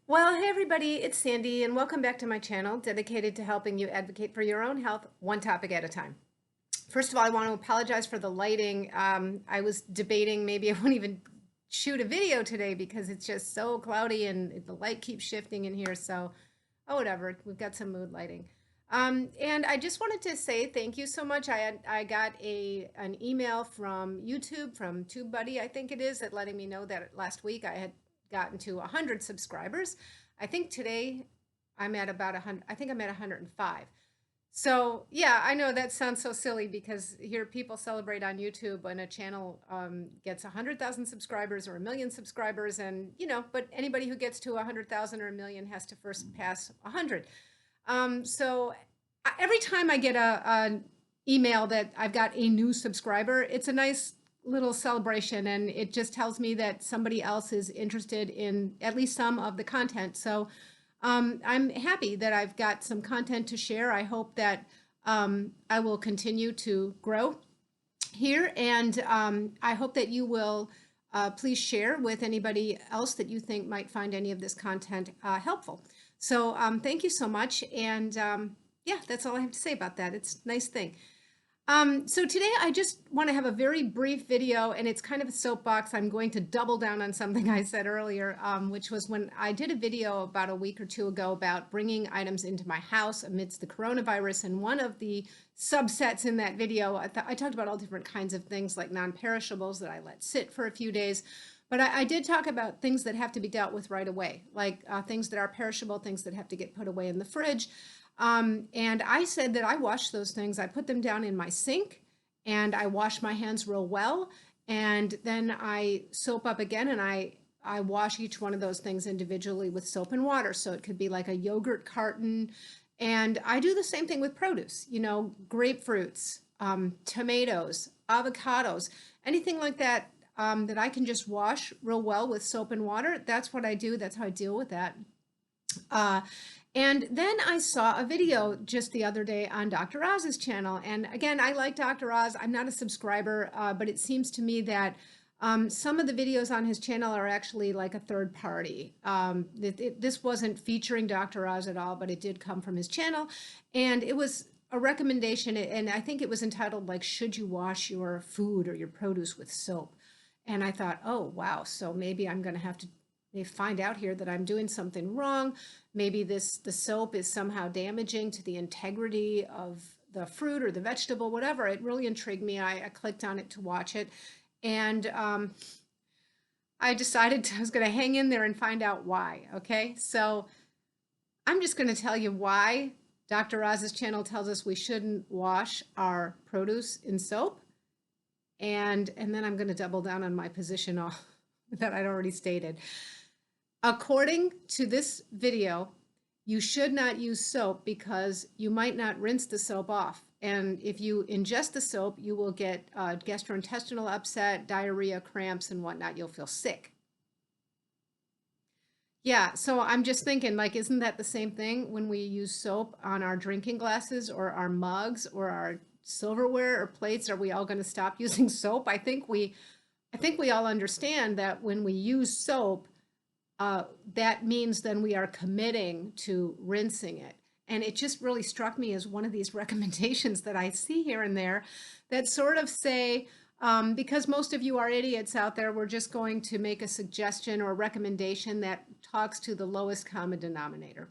Well, hey everybody, it's Sandy, and welcome back to my channel dedicated to helping you advocate for your own health, one topic at a time. First of all, I want to apologize for the lighting. I was debating maybe I won't even shoot a video today because it's just so cloudy and the light keeps shifting in here. So, oh, whatever, we've got some mood lighting. And I just wanted to say thank you so much. I got an email from YouTube, from TubeBuddy, I think it is, that letting me know that last week I had gotten to 100 subscribers. I think today I'm at about 100. I think I'm at 105. So yeah, I know that sounds so silly because here people celebrate on YouTube when a channel gets 100,000 subscribers or a million subscribers, and but anybody who gets to 100,000 or a million has to first pass 100. So every time I get an email that I've got a new subscriber, it's a nice little celebration, and it just tells me that somebody else is interested in at least some of the content. So I'm happy that I've got some content to share. I hope that I will continue to grow here, and I hope that you will please share with anybody else that you think might find any of this content helpful. So thank you so much, and yeah, that's all I have to say about that. It's a nice thing. So today I just want to have a very brief video, and it's kind of a soapbox. I'm going to double down on something I said earlier, which was when I did a video about a week or two ago about bringing items into my house amidst the coronavirus. And one of the subsets in that video, I talked about all different kinds of things like non-perishables that I let sit for a few days. But I did talk about things that have to be dealt with right away, like things that are perishable, things that have to get put away in the fridge. And I said that I wash those things. I put them down in my sink and I wash my hands real well. And then I soap up again, and I wash each one of those things individually with soap and water. So it could be like a yogurt carton. And I do the same thing with produce, grapefruits, tomatoes, avocados, anything like that, that I can just wash real well with soap and water. That's what I do. That's how I deal with that. Uh, and then I saw a video just the other day on Dr. Oz's channel. And again, I like Dr. Oz. I'm not a subscriber, but it seems to me that some of the videos on his channel are actually like a third party. This wasn't featuring Dr. Oz at all, but it did come from his channel. And it was a recommendation, and I think it was entitled like, should you wash your food or your produce with soap? And I thought, oh, wow, so maybe I'm going to have to they find out here that I'm doing something wrong. Maybe the soap is somehow damaging to the integrity of the fruit or the vegetable, whatever. It really intrigued me. I clicked on it to watch it. And I decided I was going to hang in there and find out why. Okay, so I'm just going to tell you why Dr. Oz's channel tells us we shouldn't wash our produce in soap. And then I'm going to double down on my position that I'd already stated. According to this video, you should not use soap because you might not rinse the soap off. And if you ingest the soap, you will get gastrointestinal upset, diarrhea, cramps, and whatnot. You'll feel sick. Yeah, so I'm just thinking, like, isn't that the same thing when we use soap on our drinking glasses or our mugs or our silverware or plates? Are we all going to stop using soap? I think we all understand that when we use soap, that means then we are committing to rinsing it. And it just really struck me as one of these recommendations that I see here and there that sort of say, because most of you are idiots out there, we're just going to make a suggestion or a recommendation that talks to the lowest common denominator.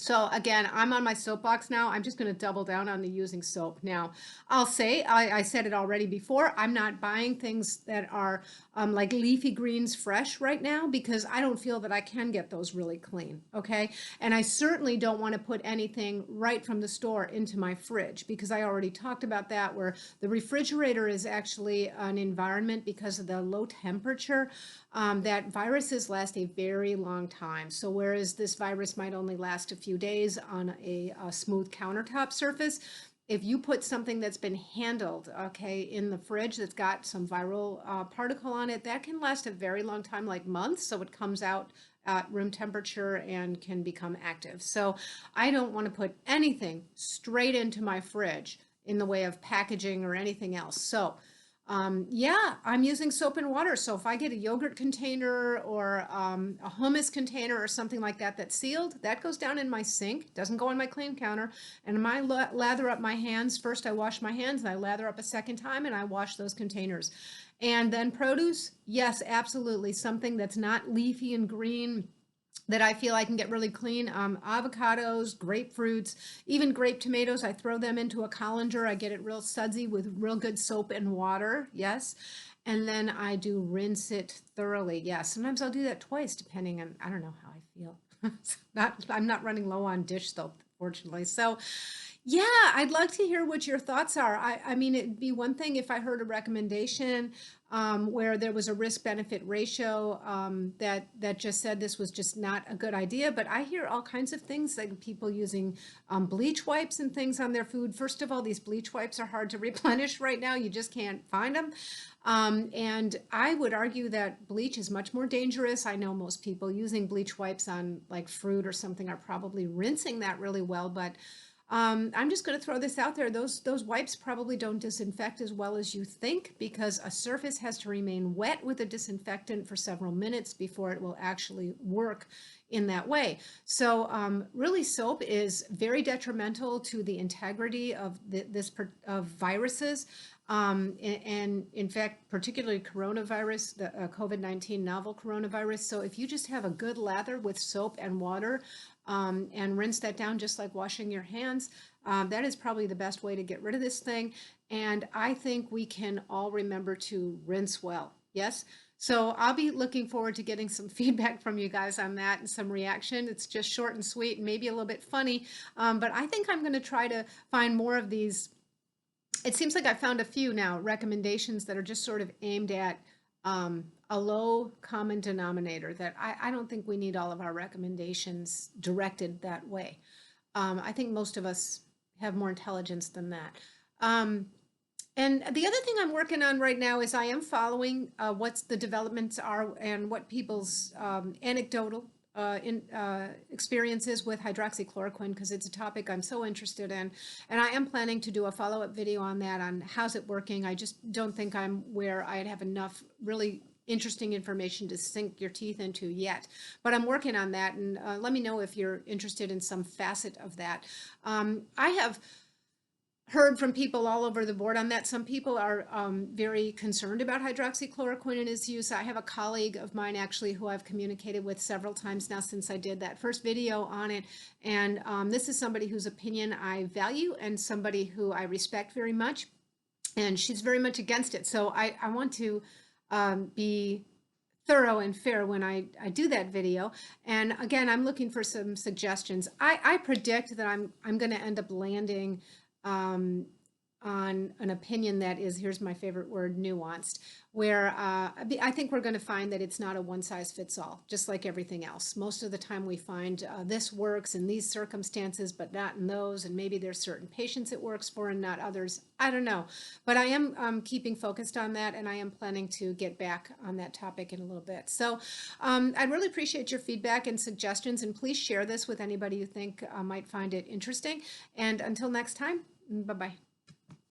So again, I'm on my soapbox now. I'm just going to double down on the using soap. Now, I'll say, I said it already before, I'm not buying things that are like leafy greens fresh right now because I don't feel that I can get those really clean, okay? And I certainly don't want to put anything right from the store into my fridge because I already talked about that, where the refrigerator is actually an environment because of the low temperature that viruses last a very long time. So whereas this virus might only last a few days on a smooth countertop surface, if you put something that's been handled, okay, in the fridge that's got some viral particle on it, that can last a very long time, like months. So it comes out at room temperature and can become active. So I don't want to put anything straight into my fridge in the way of packaging or anything else. So Yeah, I'm using soap and water. So if I get a yogurt container or a hummus container or something like that that's sealed, that goes down in my sink, doesn't go on my clean counter. And I lather up my hands. First, I wash my hands, and I lather up a second time, and I wash those containers. And then produce, yes, absolutely. Something that's not leafy and green that I feel I can get really clean. Avocados, grapefruits, even grape tomatoes. I throw them into a colander. I get it real sudsy with real good soap and water. Yes. And then I do rinse it thoroughly. Yes. Sometimes I'll do that twice, depending on, I don't know how I feel. I'm not running low on dish soap, fortunately. So yeah, I'd like to hear what your thoughts are. I mean, it'd be one thing if I heard a recommendation where there was a risk-benefit ratio that just said this was just not a good idea. But I hear all kinds of things, like people using bleach wipes and things on their food. First of all, these bleach wipes are hard to replenish right now. You just can't find them. And I would argue that bleach is much more dangerous. I know most people using bleach wipes on like fruit or something are probably rinsing that really well, but I'm just going to throw this out there. Those wipes probably don't disinfect as well as you think, because a surface has to remain wet with a disinfectant for several minutes before it will actually work in that way. So really, soap is very detrimental to the integrity of of viruses. And in fact, particularly coronavirus, the COVID-19 novel coronavirus. So if you just have a good lather with soap and water, and rinse that down just like washing your hands, that is probably the best way to get rid of this thing. And I think we can all remember to rinse well. Yes. So I'll be looking forward to getting some feedback from you guys on that and some reaction. It's just short and sweet and maybe a little bit funny. But I think I'm going to try to find more of these. It seems like I found a few now recommendations that are just sort of aimed at a low common denominator, that I don't think we need all of our recommendations directed that way. I think most of us have more intelligence than that. And the other thing I'm working on right now is I am following what's the developments are and what people's anecdotal experiences with hydroxychloroquine, because it's a topic I'm so interested in. And I am planning to do a follow-up video on that, on how's it working. I just don't think I'm where I'd have enough really interesting information to sink your teeth into yet. But I'm working on that, and let me know if you're interested in some facet of that. I have heard from people all over the board on that. Some people are very concerned about hydroxychloroquine and its use. I have a colleague of mine actually who I've communicated with several times now since I did that first video on it. And this is somebody whose opinion I value and somebody who I respect very much. And she's very much against it. So I want to be thorough and fair when I do that video. And again, I'm looking for some suggestions. I predict that I'm going to end up landing on an opinion that is, here's my favorite word, nuanced, where I think we're going to find that it's not a one size fits all, just like everything else. Most of the time we find this works in these circumstances, but not in those. And maybe there's certain patients it works for and not others. I don't know. But I am keeping focused on that, and I am planning to get back on that topic in a little bit. So I'd really appreciate your feedback and suggestions, and please share this with anybody you think might find it interesting. And until next time, bye-bye.